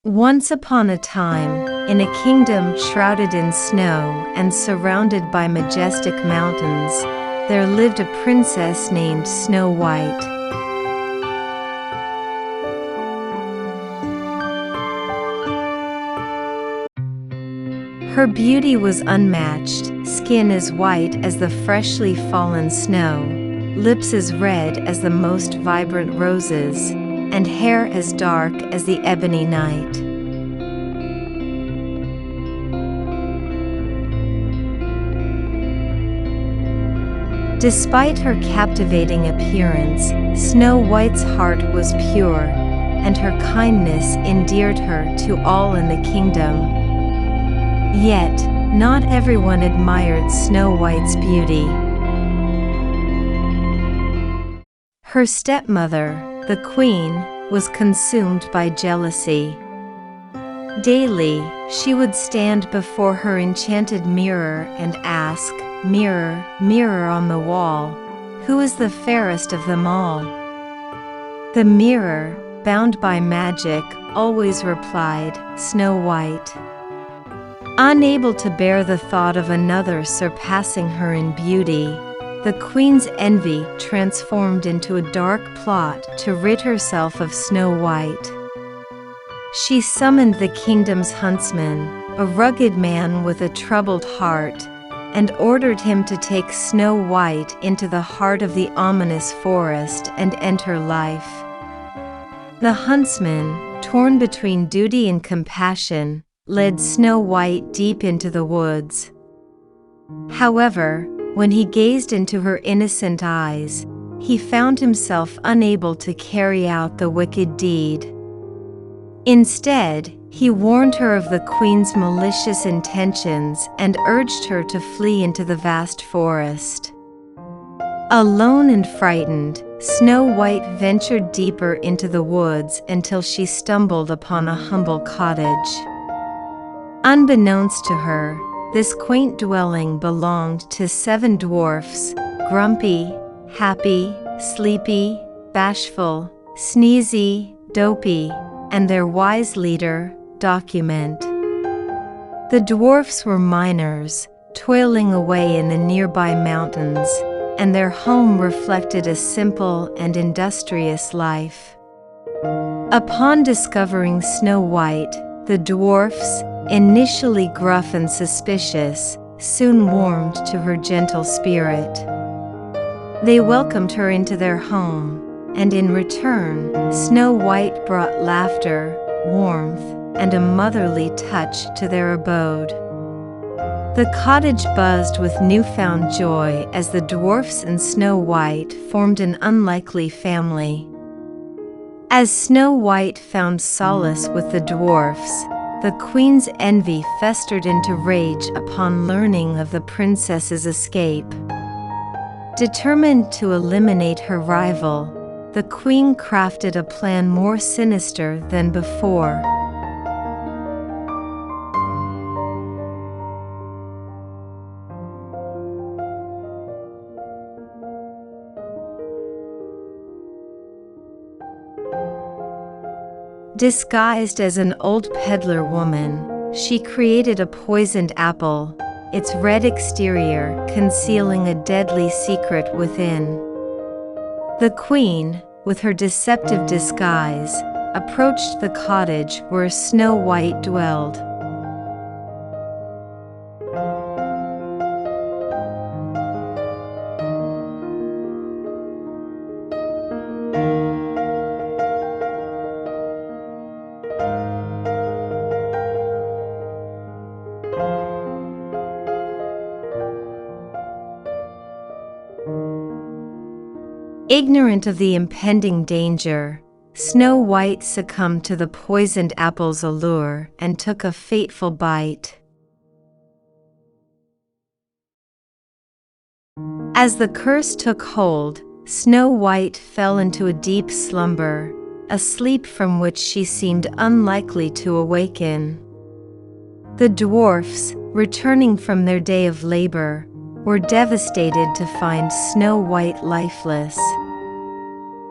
Once upon a time, in a kingdom shrouded in snow and surrounded by majestic mountains, there lived a princess named Snow White. Her beauty was unmatched, skin as white as the freshly fallen snow, lips as red as the most vibrant roses, and hair as dark as the ebony night. Despite her captivating appearance, Snow White's heart was pure, and her kindness endeared her to all in the kingdom. Yet, not everyone admired Snow White's beauty. Her stepmother, the queen, was consumed by jealousy. Daily, she would stand before her enchanted mirror and ask, "Mirror, mirror on the wall, who is the fairest of them all?" The mirror, bound by magic, always replied, "Snow White." Unable to bear the thought of another surpassing her in beauty, the queen's envy transformed into a dark plot to rid herself of Snow White. She summoned the kingdom's huntsman, a rugged man with a troubled heart, and ordered him to take Snow White into the heart of the ominous forest and end her life. The huntsman, torn between duty and compassion, led Snow White deep into the woods. However, when he gazed into her innocent eyes, he found himself unable to carry out the wicked deed. Instead, he warned her of the queen's malicious intentions and urged her to flee into the vast forest. Alone and frightened, Snow White ventured deeper into the woods until she stumbled upon a humble cottage. Unbeknownst to her, this quaint dwelling belonged to 7 dwarfs: grumpy, happy, sleepy, bashful, sneezy, dopey, and their wise leader, Document. The dwarfs were miners, toiling away in the nearby mountains, and their home reflected a simple and industrious life. Upon discovering Snow White, the dwarfs, initially gruff and suspicious, soon warmed to her gentle spirit. They welcomed her into their home, and in return, Snow White brought laughter, warmth, and a motherly touch to their abode. The cottage buzzed with newfound joy as the dwarfs and Snow White formed an unlikely family. As Snow White found solace with the dwarfs, the queen's envy festered into rage upon learning of the princess's escape. Determined to eliminate her rival, the queen crafted a plan more sinister than before. Disguised as an old peddler woman, she created a poisoned apple, its red exterior concealing a deadly secret within. The queen, with her deceptive disguise, approached the cottage where Snow White dwelled. Ignorant of the impending danger, Snow White succumbed to the poisoned apple's allure and took a fateful bite. As the curse took hold, Snow White fell into a deep slumber, a sleep from which she seemed unlikely to awaken. The dwarfs, returning from their day of labor, were devastated to find Snow White lifeless.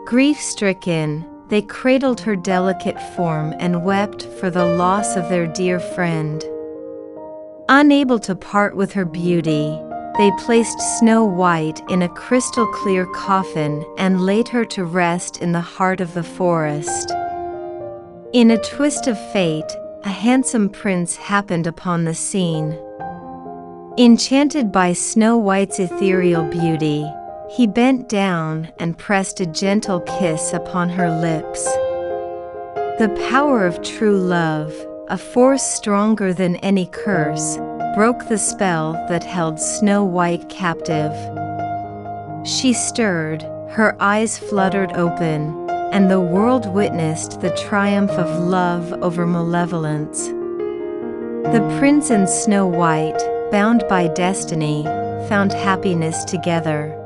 Grief-stricken, they cradled her delicate form and wept for the loss of their dear friend. Unable to part with her beauty, they placed Snow White in a crystal-clear coffin and laid her to rest in the heart of the forest. In a twist of fate, a handsome prince happened upon the scene. Enchanted by Snow White's ethereal beauty, he bent down and pressed a gentle kiss upon her lips. The power of true love, a force stronger than any curse, broke the spell that held Snow White captive. She stirred, her eyes fluttered open, and the world witnessed the triumph of love over malevolence. The prince and Snow White, bound by destiny, found happiness together.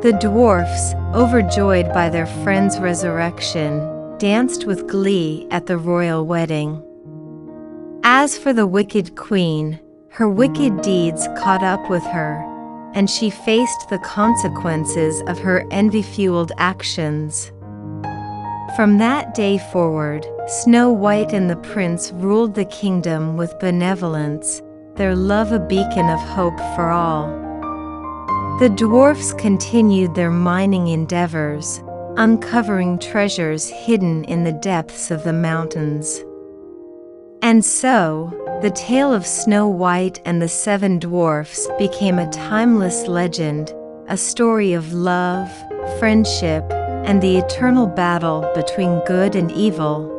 The dwarfs, overjoyed by their friend's resurrection, danced with glee at the royal wedding. As for the wicked queen, her wicked deeds caught up with her, and she faced the consequences of her envy-fueled actions. From that day forward, Snow White and the prince ruled the kingdom with benevolence, their love a beacon of hope for all. The dwarfs continued their mining endeavors, uncovering treasures hidden in the depths of the mountains. And so, the tale of Snow White and the Seven Dwarfs became a timeless legend, a story of love, friendship, and the eternal battle between good and evil.